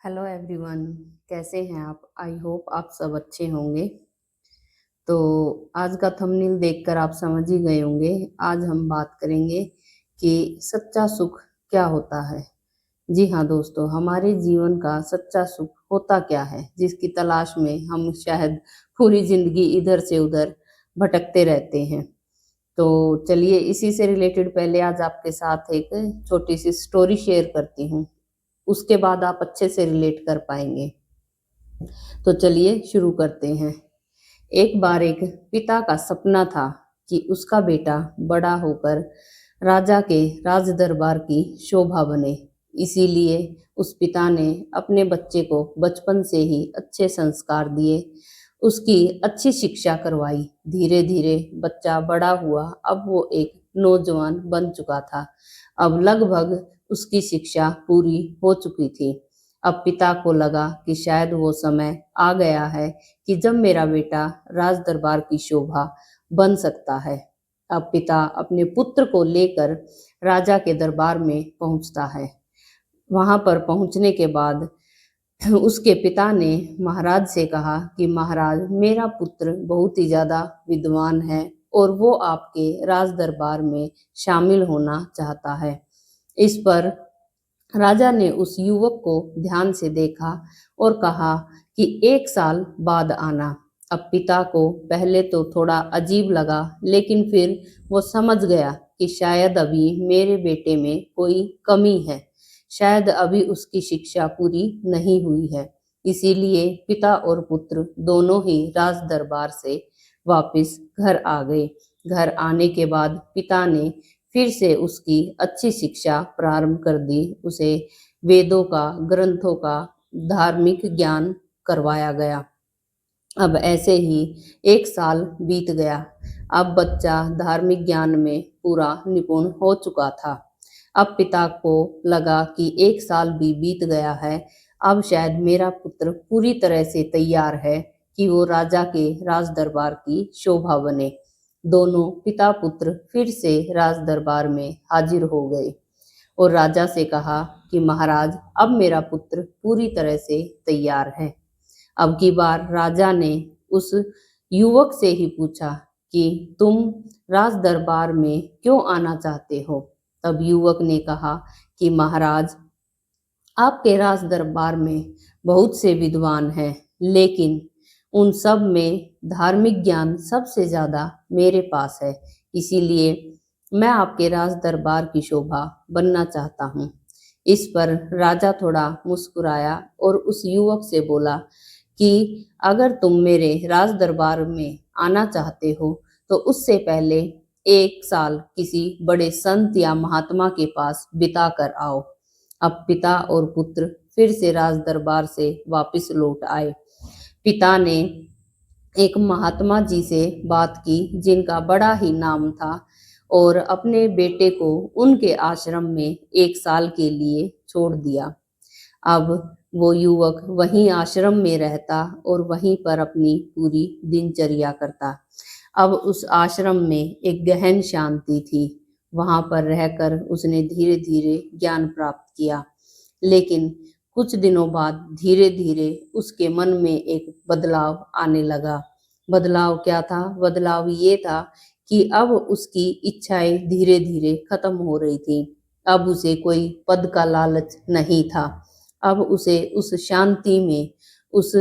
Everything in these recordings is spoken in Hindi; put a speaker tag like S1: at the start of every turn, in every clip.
S1: Hello everyone. कैसे हैं आप? आई होप आप सब अच्छे होंगे। तो आज का थंबनेल देखकर आप समझ ही गए होंगे। आज हम बात करेंगे कि सच्चा सुख क्या होता है। जी हाँ दोस्तों, हमारे जीवन का सच्चा सुख होता क्या है, जिसकी तलाश में हम शायद पूरी जिंदगी इधर से उधर भटकते रहते हैं। तो चलिए इसी से रिलेटेड पहले आज आपके साथ एक छोटी सी स्टोरी शेयर करती हूँ। उसके बाद आप अच्छे से रिलेट कर पाएंगे। तो चलिए शुरू करते हैं। एक बार एक पिता का सपना था कि उसका बेटा बड़ा होकर राजा के राज दरबार की शोभा बने। इसीलिए उस पिता ने अपने बच्चे को बचपन से ही अच्छे संस्कार दिए, उसकी अच्छी शिक्षा करवाई। धीरे धीरे बच्चा बड़ा हुआ। अब वो एक नौजवान बन चुका था। अब लगभग उसकी शिक्षा पूरी हो चुकी थी। अब पिता को लगा कि शायद वो समय आ गया है कि जब मेरा बेटा राज दरबार की शोभा बन सकता है। अब पिता अपने पुत्र को लेकर राजा के दरबार में पहुंचता है। वहां पर पहुंचने के बाद उसके पिता ने महाराज से कहा कि महाराज, मेरा पुत्र बहुत ही ज्यादा विद्वान है और वो आपके राज दरबार में शामिल होना चाहता है। इस पर राजा ने उस युवक को ध्यान से देखा और कहा कि 1 साल बाद आना। अब पिता को पहले तो थोड़ा अजीब लगा, लेकिन फिर वो समझ गया कि शायद अभी मेरे बेटे में कोई कमी है, शायद अभी उसकी शिक्षा पूरी नहीं हुई है। इसीलिए पिता और पुत्र दोनों ही राज दरबार से वापस घर आ गए। घर आने के बाद पिता ने फिर से उसकी अच्छी शिक्षा प्रारंभ कर दी। उसे वेदों का, ग्रंथों का धार्मिक ज्ञान करवाया गया। अब ऐसे ही 1 साल बीत गया। अब बच्चा धार्मिक ज्ञान में पूरा निपुण हो चुका था। अब पिता को लगा कि 1 साल भी बीत गया है, अब शायद मेरा पुत्र पूरी तरह से तैयार है कि वो राजा के राज दरबार की शोभा बने। दोनों पिता पुत्र फिर से राज दरबार में हाजिर हो गए और राजा से कहा कि महाराज, अब मेरा पुत्र पूरी तरह से तैयार है। अब की बार राजा ने उस युवक से ही पूछा कि तुम राज दरबार में क्यों आना चाहते हो। तब युवक ने कहा कि महाराज, आपके राज दरबार में बहुत से विद्वान हैं, लेकिन उन सब में धार्मिक ज्ञान सबसे ज्यादा मेरे पास है। इसीलिए मैं आपके राज दरबार की शोभा बनना चाहता हूँ। इस पर राजा थोड़ा मुस्कुराया और उस युवक से बोला कि अगर तुम मेरे राज दरबार में आना चाहते हो तो उससे पहले 1 साल किसी बड़े संत या महात्मा के पास बिता कर आओ। अब पिता और पुत्र फिर से राज दरबार से वापस लौट आए। पिता ने एक महात्मा जी से बात की जिनका बड़ा ही नाम था, और अपने बेटे को उनके आश्रम में 1 साल के लिए छोड़ दिया। अब वो युवक वहीं आश्रम में रहता और वहीं पर अपनी पूरी दिनचर्या करता। अब उस आश्रम में एक गहन शांति थी। वहां पर रहकर उसने धीरे धीरे ज्ञान प्राप्त किया। लेकिन कुछ दिनों बाद धीरे धीरे उसके मन में एक बदलाव आने लगा। बदलाव क्या था? बदलाव ये था कि अब उसकी इच्छाएं धीरे धीरे खत्म हो रही थी। अब उसे कोई पद का लालच नहीं था। अब उसे उस शांति में, उस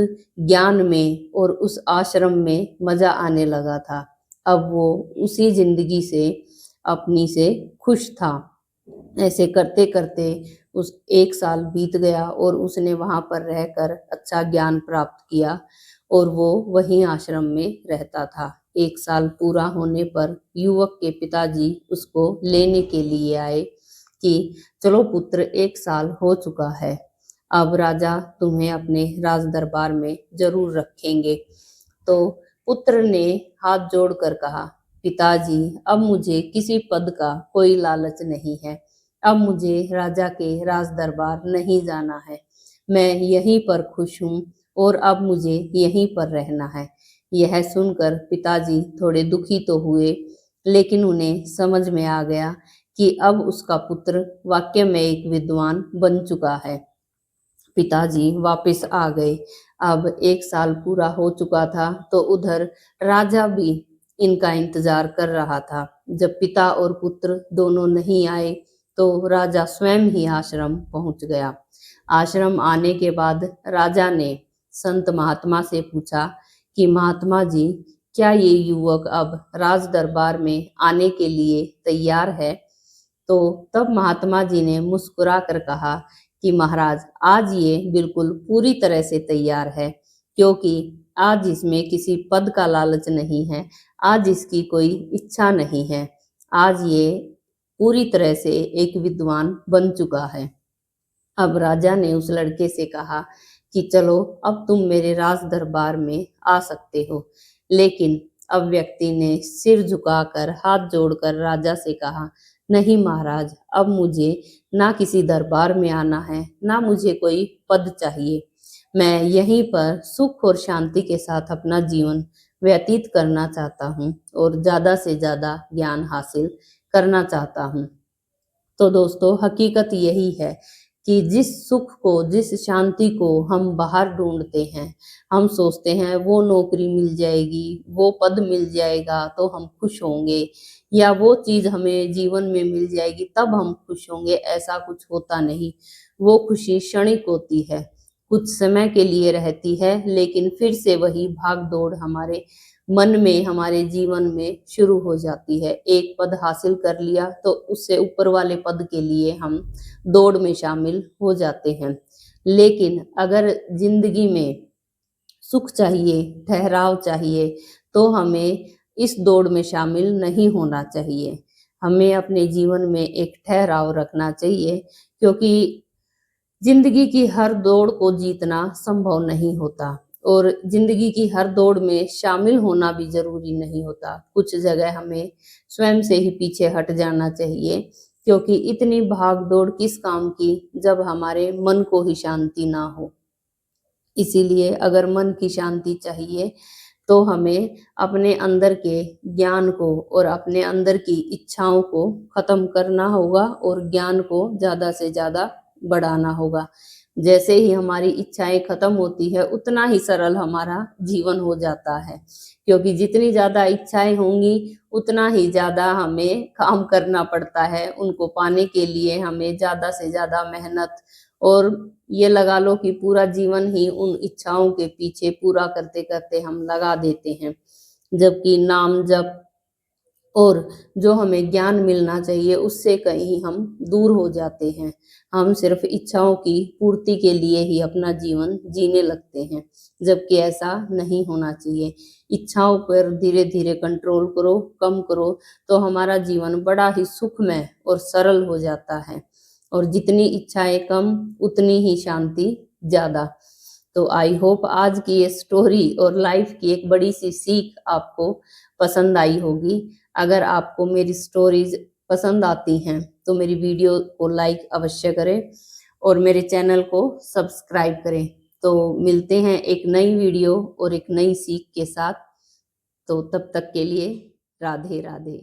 S1: ज्ञान में और उस आश्रम में मजा आने लगा था। अब वो उसी जिंदगी से अपनी से खुश था। ऐसे करते करते उस 1 साल बीत गया और उसने वहां पर रहकर अच्छा ज्ञान प्राप्त किया और वो वहीं आश्रम में रहता था। 1 साल पूरा होने पर युवक के पिताजी उसको लेने के लिए आए कि चलो पुत्र, 1 साल हो चुका है, अब राजा तुम्हें अपने राज दरबार में जरूर रखेंगे। तो पुत्र ने हाथ जोड़कर कहा, पिताजी, अब मुझे किसी पद का कोई लालच नहीं है। अब मुझे राजा के राज दरबार नहीं जाना है। मैं यहीं पर खुश हूँ और अब मुझे यहीं पर रहना है। यह सुनकर पिताजी थोड़े दुखी तो हुए, लेकिन उन्हें समझ में आ गया कि अब उसका पुत्र वाकई में एक विद्वान बन चुका है। पिताजी वापस आ गए। अब 1 साल पूरा हो चुका था, तो उधर राजा भी इनका इंतजार कर रहा था। जब पिता और पुत्र दोनों नहीं आए, तो राजा स्वयं ही आश्रम पहुंच गया। आश्रम आने के बाद राजा ने संत महात्मा से पूछा कि महात्मा जी, क्या ये युवक अब राज दरबार में आने के लिए तैयार है? तो तब महात्मा जी ने मुस्कुरा कर कहा कि महाराज, आज ये बिल्कुल पूरी तरह से तैयार है, क्योंकि आज इसमें किसी पद का लालच नहीं है, आज इसकी कोई इच्छा नहीं है, आज ये पूरी तरह से एक विद्वान बन चुका है। अब राजा ने उस लड़के से कहा कि चलो, अब तुम मेरे राज दरबार में आ सकते हो। लेकिन अब व्यक्ति ने सिर झुकाकर हाथ जोड़कर राजा से कहा, नहीं महाराज, अब मुझे ना किसी दरबार में आना है, ना मुझे कोई पद चाहिए। मैं यहीं पर सुख और शांति के साथ अपना जीवन व्यतीत करना चाहता हूँ और ज्यादा से ज्यादा ज्ञान हासिल करना चाहता हूँ। तो दोस्तों, हकीकत यही है कि जिस सुख को, जिस शांति को हम बाहर ढूंढते हैं, हम सोचते हैं वो नौकरी मिल जाएगी, वो पद मिल जाएगा तो हम खुश होंगे, या वो चीज हमें जीवन में मिल जाएगी तब हम खुश होंगे। ऐसा कुछ होता नहीं। वो खुशी क्षणिक होती है, कुछ समय के लिए रहती है, लेकिन फिर से वही भाग दौड़ हमारे मन में, हमारे जीवन में शुरू हो जाती है। एक पद हासिल कर लिया तो उससे ऊपर वाले पद के लिए हम दौड़ में शामिल हो जाते हैं। लेकिन अगर जिंदगी में सुख चाहिए, ठहराव चाहिए, तो हमें इस दौड़ में शामिल नहीं होना चाहिए। हमें अपने जीवन में एक ठहराव रखना चाहिए, क्योंकि जिंदगी की हर दौड़ को जीतना संभव नहीं होता, और जिंदगी की हर दौड़ में शामिल होना भी जरूरी नहीं होता। कुछ जगह हमें स्वयं से ही पीछे हट जाना चाहिए, क्योंकि इतनी भाग दौड़ किस काम की जब हमारे मन को ही शांति ना हो। इसीलिए अगर मन की शांति चाहिए तो हमें अपने अंदर के ज्ञान को और अपने अंदर की इच्छाओं को खत्म करना होगा और ज्ञान को ज्यादा से ज्यादा बढ़ाना होगा। जैसे ही हमारी इच्छाएं खत्म होती है, उतना ही सरल हमारा जीवन हो जाता है, क्योंकि जितनी ज्यादा इच्छाएं होंगी उतना ही ज्यादा हमें काम करना पड़ता है। उनको पाने के लिए हमें ज्यादा से ज्यादा मेहनत, और ये लगा लो कि पूरा जीवन ही उन इच्छाओं के पीछे पूरा करते करते हम लगा देते हैं। जबकि नाम जप और जो हमें ज्ञान मिलना चाहिए उससे कहीं हम दूर हो जाते हैं। हम सिर्फ इच्छाओं की पूर्ति के लिए ही अपना जीवन जीने लगते हैं, जबकि ऐसा नहीं होना चाहिए। इच्छाओं पर धीरे धीरे कंट्रोल करो, कम करो, तो हमारा जीवन बड़ा ही सुखमय और सरल हो जाता है। और जितनी इच्छाएं कम, उतनी ही शांति ज्यादा। तो आई होप आज की ये स्टोरी और लाइफ की एक बड़ी सी सीख आपको पसंद आई होगी। अगर आपको मेरी स्टोरीज पसंद आती हैं तो मेरी वीडियो को लाइक अवश्य करें और मेरे चैनल को सब्सक्राइब करें। तो मिलते हैं एक नई वीडियो और एक नई सीख के साथ। तो तब तक के लिए राधे राधे।